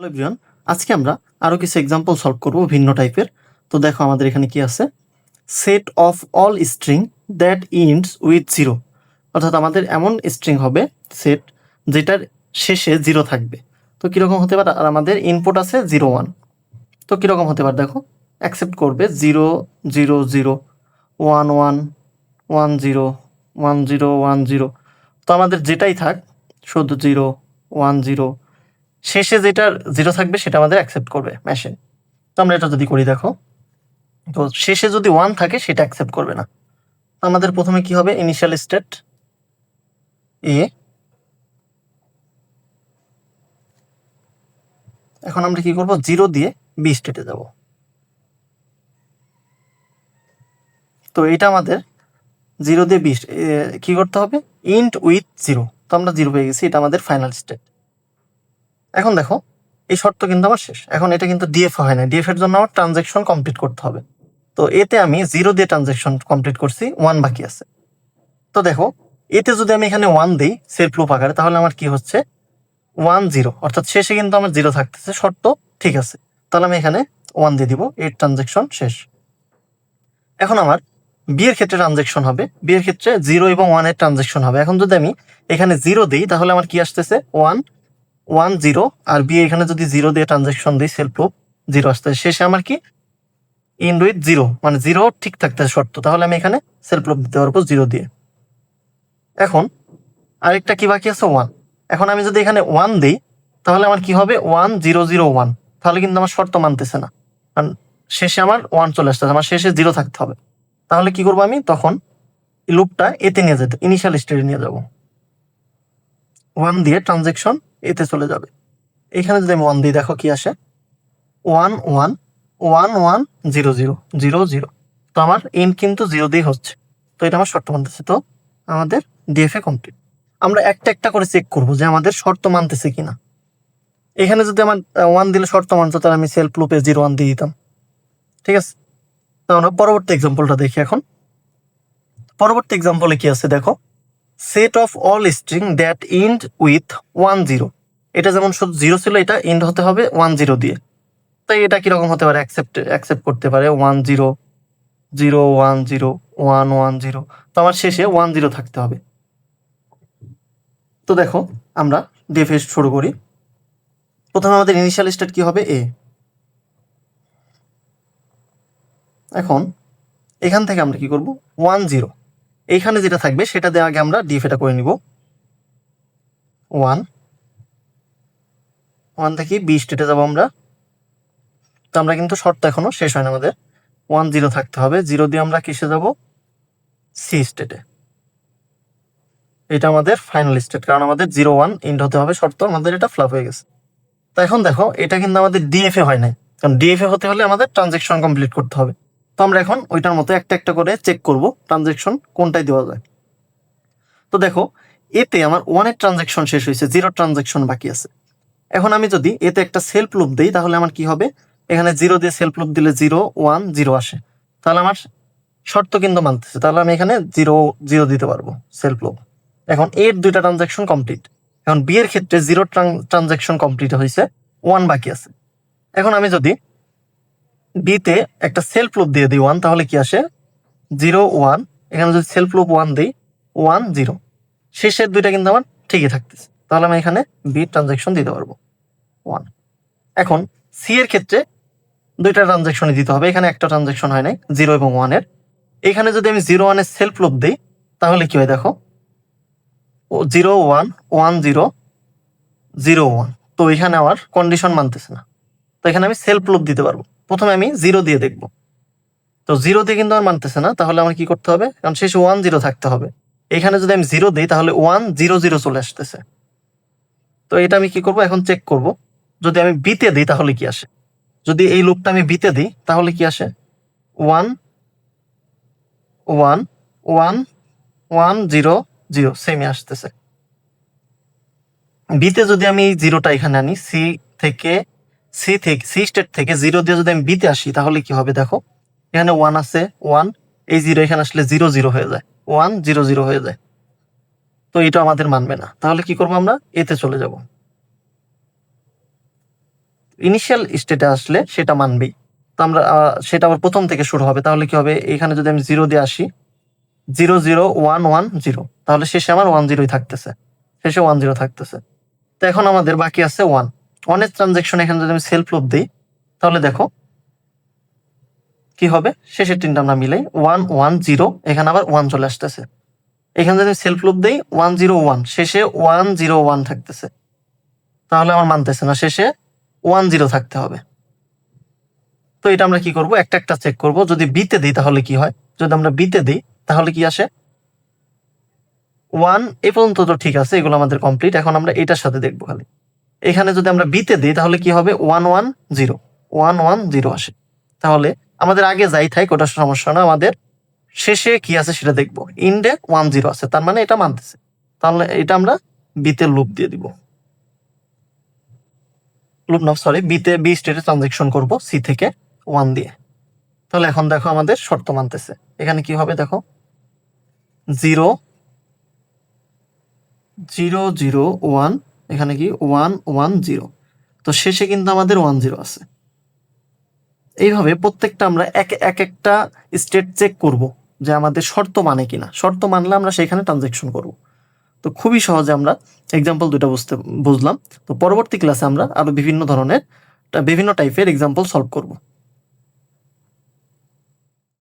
Hello everyone, আজকে আমরা আরো কিছু এক্সাম্পল সলভ করব ভিন্ন টাইপের। তো দেখো আমাদের এখানে কি আছে, set of all string that ends with zero. অর্থাৎ আমাদের এমন স্ট্রিং হবে সেট যেটার শেষে জিরো থাকবে। তো কিরকম হতে পারে, আর আমাদের ইনপুট আছে 0 1। তো কিরকম হতে পারে দেখো, অ্যাকসেপ্ট করবে 0 0 0 1 1 1 0 1 0 1 0। তো আমাদের যেটাই থাক, শুধু 0 1 0, শেষে যেটার জিরো থাকবে সেটা আমাদের অ্যাকসেপ্ট করবে মেশিন। তো আমরা এটা যদি করি দেখো, তো শেষে যদি 1 থাকে সেটা অ্যাকসেপ্ট করবে না। তো আমাদের প্রথমে কি হবে, ইনিশিয়াল স্টেট এ। এখন আমরা কি করব, 0 দিয়ে বি স্টেটে যাব। তো এটা আমাদের 0 দিয়ে বি কি করতে হবে, ইন্ট উইথ 0। তো আমরা 0 পেয়ে গেছি, এটা আমাদের ফাইনাল স্টেট। এখন দেখো এই শর্ত কিন্তু আমার শেষ। এখন এটা কিন্তু ডিএফ হয় না, ডিএফ এর জন্য আমার ট্রানজেকশন কমপ্লিট করতে হবে। তো এতে আমি 0 দিয়ে ট্রানজেকশন কমপ্লিট করছি, 1 বাকি আছে। তো দেখো এতে যদি আমি এখানে 1 দিই সেলফ লুপ আকারে, তাহলে আমার কি হচ্ছে 1 0, অর্থাৎ শেষে কিন্তু আমার 0 থাকতেছে, শর্ত ঠিক আছে। তাহলে আমি এখানে 1 দিয়ে দিব, এর ট্রানজেকশন শেষ। এখন আমার বি এর ক্ষেত্রে ট্রানজেকশন হবে, বি এর ক্ষেত্রে 0 এবং 1 এর ট্রানজেকশন হবে। এখন যদি আমি এখানে 0 দিই তাহলে আমার কি আসতেছে 1 1 0, আর বি এখানে যদি 0 দিয়ে ট্রানজেকশন দিই সেলফ লুপ, 0 আসতেছে। শেষে আমার কি ইন্ড উইথ 0, মানে 0 ঠিক থাকতেছে শর্ত। তাহলে আমি এখানে সেলফ লুপ দিতে পারবো 0 দিয়ে। এখন আরেকটা কি বাকি আছে 1। এখন আমি যদি এখানে 1 দিই তাহলে আমার কি হবে 1 0 0 1। তাহলে কিন্তু আমার শর্ত মানতেছে না, কারণ শেষে আমার 1 চলে আসতেছে, আমার শেষে 0 থাকতে হবে। তাহলে কি করবো, আমি তখন লুপটা এতে নিয়ে যেতে, ইনিশিয়াল স্টেটে নিয়ে যাব। 1 দিয়ে ট্রানজেকশন এতে চলে যাবে। এখানে যদি আমি 1 দিই দেখো কি আসে, 1 1 1 1 0 0 0 0। তো আমার ইন কিন্তু 0 দিয়ে হচ্ছে, তো এটা আমার শর্ত মানতেছে। তো আমাদের ডিএফএ কমপ্লিট। আমরা একটা একটা করে চেক করবো যে আমাদের শর্ত মানতেছে কিনা। এখানে যদি আমার 1 দিলে শর্ত মানতো, তাহলে আমি সেলফ লুপে 0 1 দিয়ে দিতাম। ঠিক আছে, তো আমরা পরবর্তী এক্সাম্পলটা দেখি। এখন পরবর্তী এক্সাম্পলে কি আছে দেখো, set of all string that ইন্ড with 1 0। এটা যেমন শুধু 0 ছিল, এটা ইন্ড হতে হবে 1 0 দিয়ে। তাই এটা কিরকম হতে পারে, অ্যাকসেপ্ট করতে পারে 1 0 0 1 0 1 1 0। তো আমার শেষে 1 0 থাকতে হবে। তো দেখো আমরা ডিএফএস শুরু করি। প্রথমে আমাদের ইনিশিয়াল স্টেট কি হবে, এ। এখন এখান থেকে আমরা কি করব, 1 0, এইখানে যেটা থাকবে সেটা দিয়ে আগে আমরা ডিএফএটা করে নিব। 1 1 থেকে বি স্টেটে যাব আমরা। তো আমরা কিন্তু শর্ত এখনো শেষ হয় না, আমাদের 1 0 থাকতে হবে। 0 দিয়ে আমরা কিসে যাব, সি স্টেটে। এটা আমাদের ফাইনাল স্টেট, কারণ আমাদের 0 1 ইন্ড হতে হবে শর্ত, আমাদের এটা ফ্লাপ হয়ে গেছে। তো এখন দেখো এটা কিন্তু আমাদের ডিএফএ হয় নাই, কারণ ডিএফএ হতে হলে আমাদের ট্রানজেকশন কমপ্লিট করতে হবে। তো আমরা এখন ওইটার মতো একটা একটা করে চেক করব ট্রানজেকশন কোনটাই দেওয়া যায়। তো দেখো এতে আমার 1 এর ট্রানজেকশন শেষ হয়েছে, 0 ট্রানজেকশন বাকি আছে। এখন আমি যদি এতে একটা সেলফ লুপ দিই তাহলে আমার কি হবে, এখানে 0 দিয়ে সেলফ লুপ দিলে 0 1 0 আসে। তাহলে আমার শর্ত কিন্তু মানতেছে, তাহলে আমি এখানে 0 0 দিতে পারবো সেলফ লুপ। এখন এর 2টা ট্রানজেকশন কমপ্লিট। এখন বি এর ক্ষেত্রে 0 ট্রানজেকশন কমপ্লিট হয়েছে, 1 বাকি আছে। এখন আমি যদি বি তে একটা সেলফ লুপ দিয়ে দিই 1, তাহলে কি আসে 0 1। এখানে যদি সেলফ লুপ 1 দিই 1 0, শেষের 2টা কিন্তু আমার ঠিকই থাকতেছে। তাহলে আমি এখানে বি ট্রানজেকশন দিতে পারবো 1। এখন সি এর ক্ষেত্রে 2টা ট্রানজেকশনই দিতে হবে, এখানে একটা ট্রানজেকশন হয় নাই 0 এবং 1 এর। এখানে যদি আমি 0 1 এর সেলফ লুপ দিই তাহলে কি হয় দেখো, 0 1 1 0 0 1। তো এখানে আমার কন্ডিশন মানতেছে না, তো এখানে আমি সেলফ লুপ দিতে পারবো। প্রথমে আমি 0 দিয়ে দেখবো, তো 0 দিয়ে কিন্তু আমার মানতেছে না। তাহলে আমার কি করতে হবে, কারণ শেষে 1 0 থাকতে হবে। এখানে যদি আমি 0 দিই তাহলে 1 0 0 চলে আসতেছে। তো এটা আমি কি করব, এখন চেক করব যদি আমি বিতে দিই তাহলে কি আসে। যদি এই লুপটা আমি বিতে দিই তাহলে কি আসে, 1 1 1 1 0 0 সেমই আসতেছে। বিতে যদি আমি এই 0টা এখানে আনি, সি স্টেট থেকে 0 দিয়ে যদি আমি বিতে আসি তাহলে কি হবে দেখো, এখানে 1 আছে 1, এই 0 এখানে আসলে 0 0 হয়ে যায়, 1 0 0 হয়ে যায়। তো এটা আমাদের মানবে না, তাহলে কি করবো, আমরা এতে চলে যাব। ইনিশিয়াল স্টেটে আসলে সেটা মানবেই। তো আমরা সেটা আবার প্রথম থেকে শুরু হবে। তাহলে কি হবে, এখানে যদি আমি 0 দিয়ে আসি 0 0 1 1 0, তাহলে শেষে আমার 1 0ই থাকতেছে, শেষে 1 0 থাকতেছে। তো এখন আমাদের বাকি আছে 1 এর ট্রানজেকশন। এখানে যদি আমি সেলফ লুপ দিই তাহলে দেখো কি হবে, শেষের তিনটা আমরা মিলাই 1 1 0, এখানে আবার 1 চলে আসতেছে। এখানে যদি সেলফ লুপ দেই 1 0 1, শেষে 1 0 1 থাকতেছে, তাহলে আমার মানতেছে না, শেষে 1 0 থাকতে হবে। তো এটা আমরা কি করব, একটা একটা চেক করব। যদি বিতে দিই তাহলে কি হয়, যদি আমরা বিতে দিই তাহলে কি আসে 1, এই পর্যন্ত তো ঠিক আছে, এগুলো আমাদের কমপ্লিট। এখন আমরা এটার সাথে দেখবো খালি। এখানে যদি আমরা বিতে দিই তাহলে কি হবে 1 1 0, 1 1 0 আসে। তাহলে আমাদের আগে যাই থাক ওটা সমস্যা না, আমাদের শেষে কি আছে সেটা দেখবো। ইন্ডে 1 0 আছে, তার মানে এটা মানতেছে। তাহলে এটা আমরা বিতে লুপ দিয়ে দিব, লুপ না সরি, বিতে বি স্টেটে ট্রানজেকশন করব সি থেকে 1 দিয়ে। তাহলে এখন দেখো আমাদের শর্ত মানতেছে। এখানে কি হবে দেখো 0 0 0 1, এখানে কি 1 1 0, তো শেষে কিন্তু আমাদের 1 0 আছে। এইভাবে প্রত্যেকটা আমরা একটা স্টেট চেক করব যে আমাদের শর্ত মানে কিনা। শর্ত মানলে আমরা সেখানে ট্রানজেকশন করব। তো খুবই সহজে আমরা এক্সাম্পল দুটো বুঝলাম। তো পরবর্তী ক্লাসে আমরা আরো বিভিন্ন টাইপের এক্সাম্পল সলভ করব।